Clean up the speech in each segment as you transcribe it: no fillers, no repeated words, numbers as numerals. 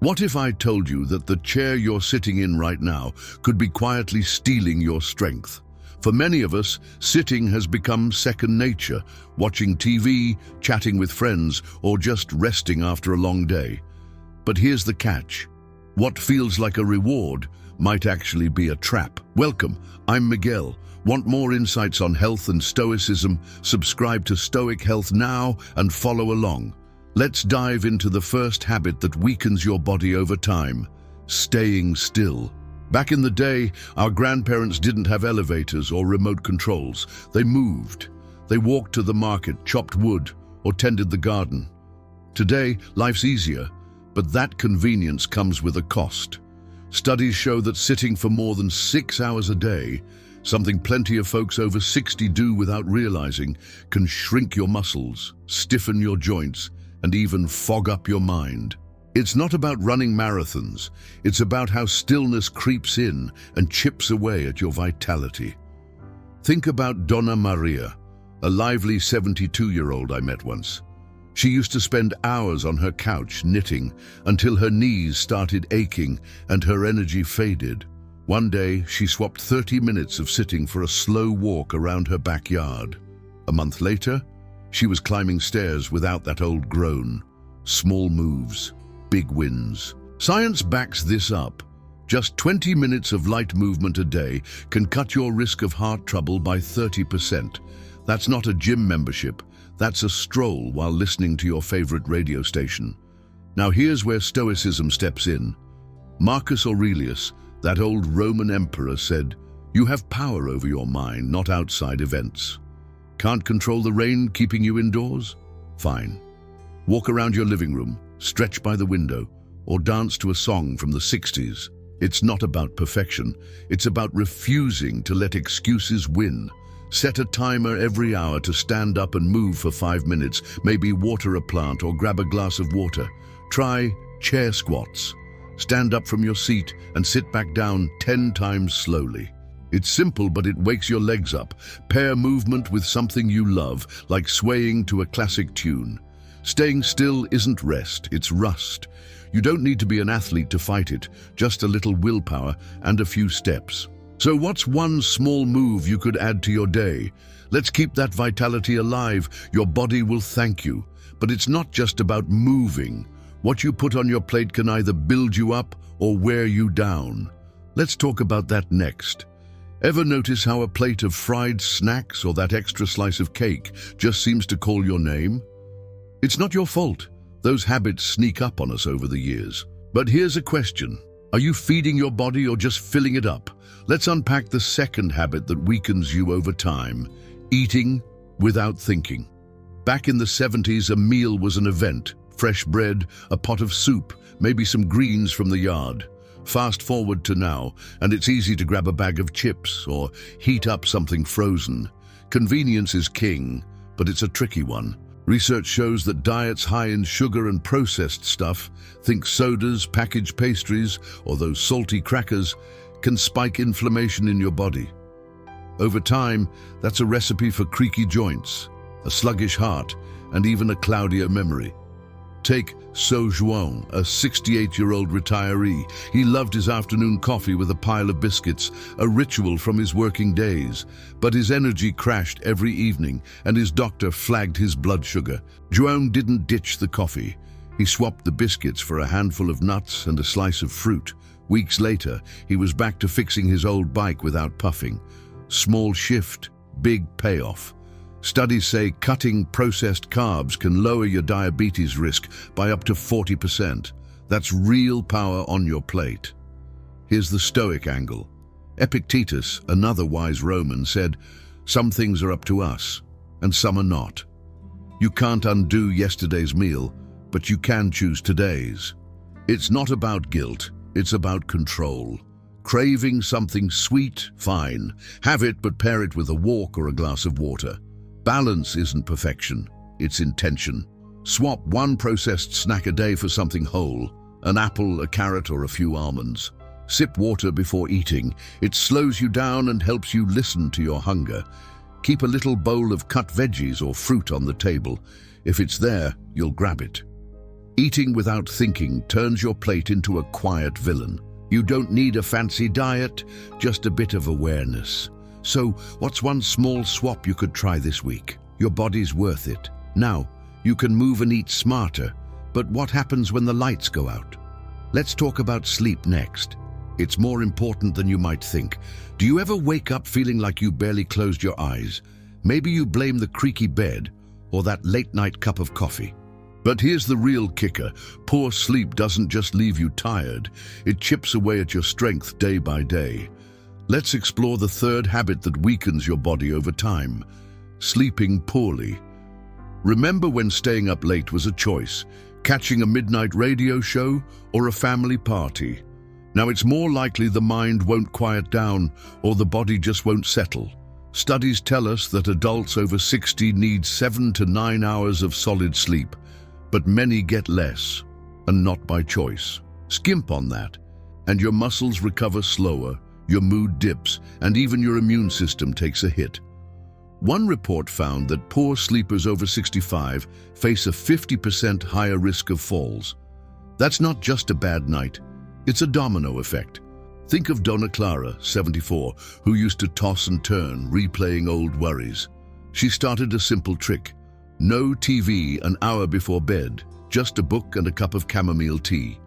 What if I told you that the chair you're sitting in right now could be quietly stealing your strength? For many of us, sitting has become second nature, watching TV, chatting with friends, or just resting after a long day. But here's the catch. What feels like a reward might actually be a trap. Welcome, I'm Miguel. Want more insights on health and Stoicism? Subscribe to Stoic Health now and follow along. Let's dive into the first habit that weakens your body over time: staying still. Back in the day, our grandparents didn't have elevators or remote controls. They moved. They walked to the market, chopped wood, or tended the garden. Today, life's easier, but that convenience comes with a cost. Studies show that sitting for more than 6 hours a day, something plenty of folks over 60 do without realizing, can shrink your muscles, stiffen your joints, and even fog up your mind. It's not about running marathons. It's about how stillness creeps in and chips away at your vitality. Think about Donna Maria, a lively 72-year-old I met once. She used to spend hours on her couch knitting until her knees started aching and her energy faded. One day, she swapped 30 minutes of sitting for a slow walk around her backyard. A month later, she was climbing stairs without that old groan. Small moves, big wins. Science backs this up. Just 20 minutes of light movement a day can cut your risk of heart trouble by 30%. That's not a gym membership. That's a stroll while listening to your favorite radio station. Now here's where Stoicism steps in. Marcus Aurelius, that old Roman emperor, said, "You have power over your mind, not outside events." Can't control the rain keeping you indoors? Fine. Walk around your living room, stretch by the window, or dance to a song from the 60s. It's not about perfection. It's about refusing to let excuses win. Set a timer every hour to stand up and move for 5 minutes, maybe water a plant or grab a glass of water. Try chair squats. Stand up from your seat and sit back down 10 times slowly. It's simple, but it wakes your legs up. Pair movement with something you love, like swaying to a classic tune. Staying still isn't rest, it's rust. You don't need to be an athlete to fight it, just a little willpower and a few steps. So what's one small move you could add to your day? Let's keep that vitality alive. Your body will thank you. But it's not just about moving. What you put on your plate can either build you up or wear you down. Let's talk about that next. Ever notice how a plate of fried snacks or that extra slice of cake just seems to call your name? It's not your fault. Those habits sneak up on us over the years. But here's a question. Are you feeding your body or just filling it up? Let's unpack the second habit that weakens you over time: eating without thinking. Back in the 70s, a meal was an event. Fresh bread, a pot of soup, maybe some greens from the yard. Fast forward to now, and it's easy to grab a bag of chips or heat up something frozen. Convenience is king, but it's a tricky one. Research shows that diets high in sugar and processed stuff, think sodas, packaged pastries, or those salty crackers, can spike inflammation in your body. Over time, that's a recipe for creaky joints, a sluggish heart, and even a cloudier memory. Take So Juan, a 68-year-old retiree. He loved his afternoon coffee with a pile of biscuits, a ritual from his working days. But his energy crashed every evening, and his doctor flagged his blood sugar. Juan didn't ditch the coffee. He swapped the biscuits for a handful of nuts and a slice of fruit. Weeks later, he was back to fixing his old bike without puffing. Small shift, big payoff. Studies say cutting processed carbs can lower your diabetes risk by up to 40%. That's real power on your plate. Here's the Stoic angle. Epictetus, another wise Roman, said, "Some things are up to us, and some are not. You can't undo yesterday's meal, but you can choose today's." It's not about guilt, it's about control. Craving something sweet? Fine. Have it, but pair it with a walk or a glass of water. Balance isn't perfection, it's intention. Swap one processed snack a day for something whole, an apple, a carrot, or a few almonds. Sip water before eating. It slows you down and helps you listen to your hunger. Keep a little bowl of cut veggies or fruit on the table. If it's there, you'll grab it. Eating without thinking turns your plate into a quiet villain. You don't need a fancy diet, just a bit of awareness. So, what's one small swap you could try this week? Your body's worth it. Now, you can move and eat smarter, but what happens when the lights go out? Let's talk about sleep next. It's more important than you might think. Do you ever wake up feeling like you barely closed your eyes? Maybe you blame the creaky bed or that late-night cup of coffee. But here's the real kicker. Poor sleep doesn't just leave you tired, it chips away at your strength day by day. Let's explore the third habit that weakens your body over time: sleeping poorly. Remember when staying up late was a choice, catching a midnight radio show or a family party? Now it's more likely the mind won't quiet down or the body just won't settle. Studies tell us that adults over 60 need 7 to 9 hours of solid sleep, but many get less, and not by choice. Skimp on that, and your muscles recover slower, your mood dips, and even your immune system takes a hit. One report found that poor sleepers over 65 face a 50% higher risk of falls. That's not just a bad night, it's a domino effect. Think of Donna Clara, 74, who used to toss and turn, replaying old worries. She started a simple trick. No TV an hour before bed, just a book and a cup of chamomile tea.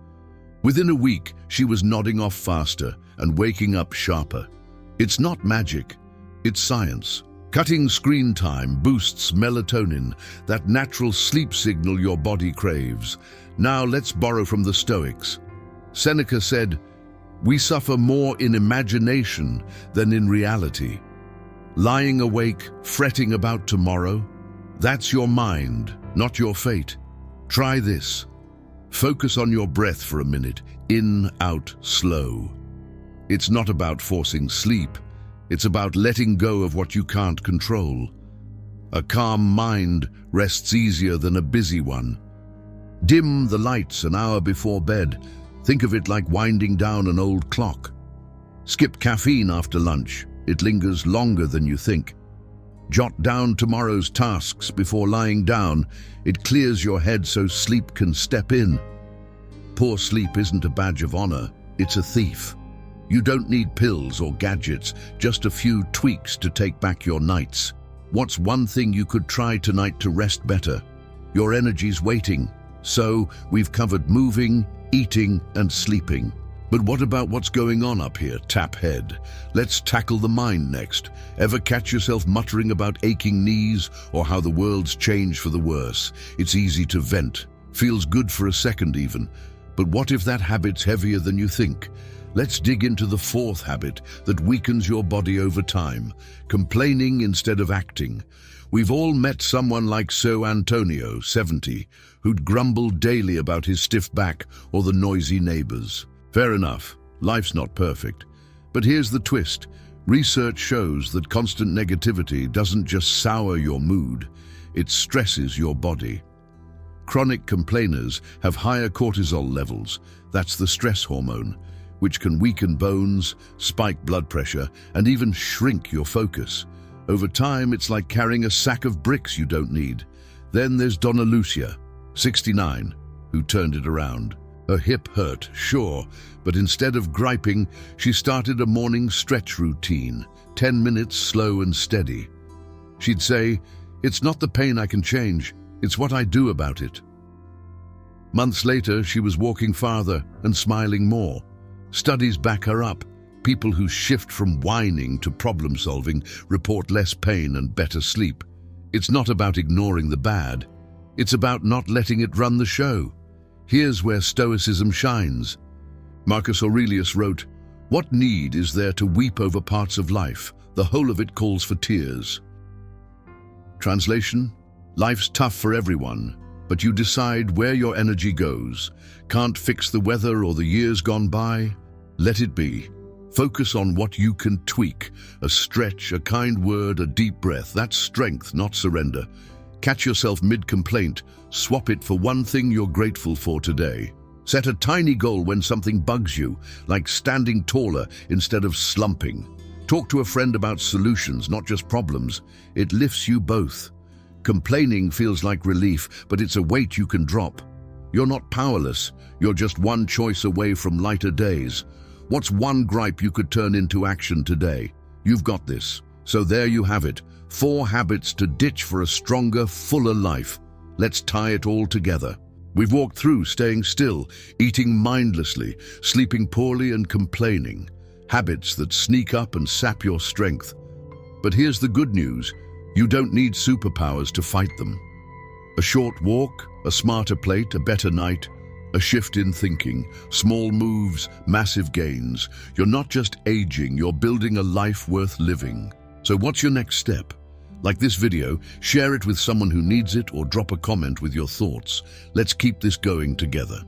Within a week, she was nodding off faster and waking up sharper. It's not magic, it's science. Cutting screen time boosts melatonin, that natural sleep signal your body craves. Now let's borrow from the Stoics. Seneca said, "We suffer more in imagination than in reality." Lying awake, fretting about tomorrow, that's your mind, not your fate. Try this. Focus on your breath for a minute. In, out, slow. It's not about forcing sleep. It's about letting go of what you can't control. A calm mind rests easier than a busy one. Dim the lights an hour before bed. Think of it like winding down an old clock. Skip caffeine after lunch. It lingers longer than you think. Jot down tomorrow's tasks before lying down. It clears your head so sleep can step in. Poor sleep isn't a badge of honor, it's a thief. You don't need pills or gadgets, just a few tweaks to take back your nights. What's one thing you could try tonight to rest better? Your energy's waiting. So, we've covered moving, eating, and sleeping. But what about what's going on up here, tap head? Let's tackle the mind next. Ever catch yourself muttering about aching knees or how the world's changed for the worse? It's easy to vent. Feels good for a second even. But what if that habit's heavier than you think? Let's dig into the fourth habit that weakens your body over time: complaining instead of acting. We've all met someone like Antonio, 70, who'd grumble daily about his stiff back or the noisy neighbors. Fair enough, life's not perfect. But here's the twist. Research shows that constant negativity doesn't just sour your mood, it stresses your body. Chronic complainers have higher cortisol levels, that's the stress hormone, which can weaken bones, spike blood pressure, and even shrink your focus. Over time, it's like carrying a sack of bricks you don't need. Then there's Donna Lucia, 69, who turned it around. Her hip hurt, sure, but instead of griping, she started a morning stretch routine, 10 minutes slow and steady. She'd say, "It's not the pain I can change, it's what I do about it." Months later, she was walking farther and smiling more. Studies back her up. People who shift from whining to problem solving report less pain and better sleep. It's not about ignoring the bad, it's about not letting it run the show. Here's where Stoicism shines. Marcus Aurelius wrote, "What need is there to weep over parts of life? The whole of it calls for tears." Translation: life's tough for everyone, but you decide where your energy goes. Can't fix the weather or the years gone by? Let it be. Focus on what you can tweak. A stretch, a kind word, a deep breath. That's strength, not surrender. Catch yourself mid-complaint. Swap it for one thing you're grateful for today. Set a tiny goal when something bugs you, like standing taller instead of slumping. Talk to a friend about solutions, not just problems. It lifts you both. Complaining feels like relief, but it's a weight you can drop. You're not powerless. You're just one choice away from lighter days. What's one gripe you could turn into action today? You've got this. So there you have it. 4 habits to ditch for a stronger, fuller life. Let's tie it all together. We've walked through staying still, eating mindlessly, sleeping poorly and complaining. Habits that sneak up and sap your strength. But here's the good news. You don't need superpowers to fight them. A short walk, a smarter plate, a better night, a shift in thinking, small moves, massive gains. You're not just aging, you're building a life worth living. So what's your next step? Like this video, share it with someone who needs it or drop a comment with your thoughts. Let's keep this going together.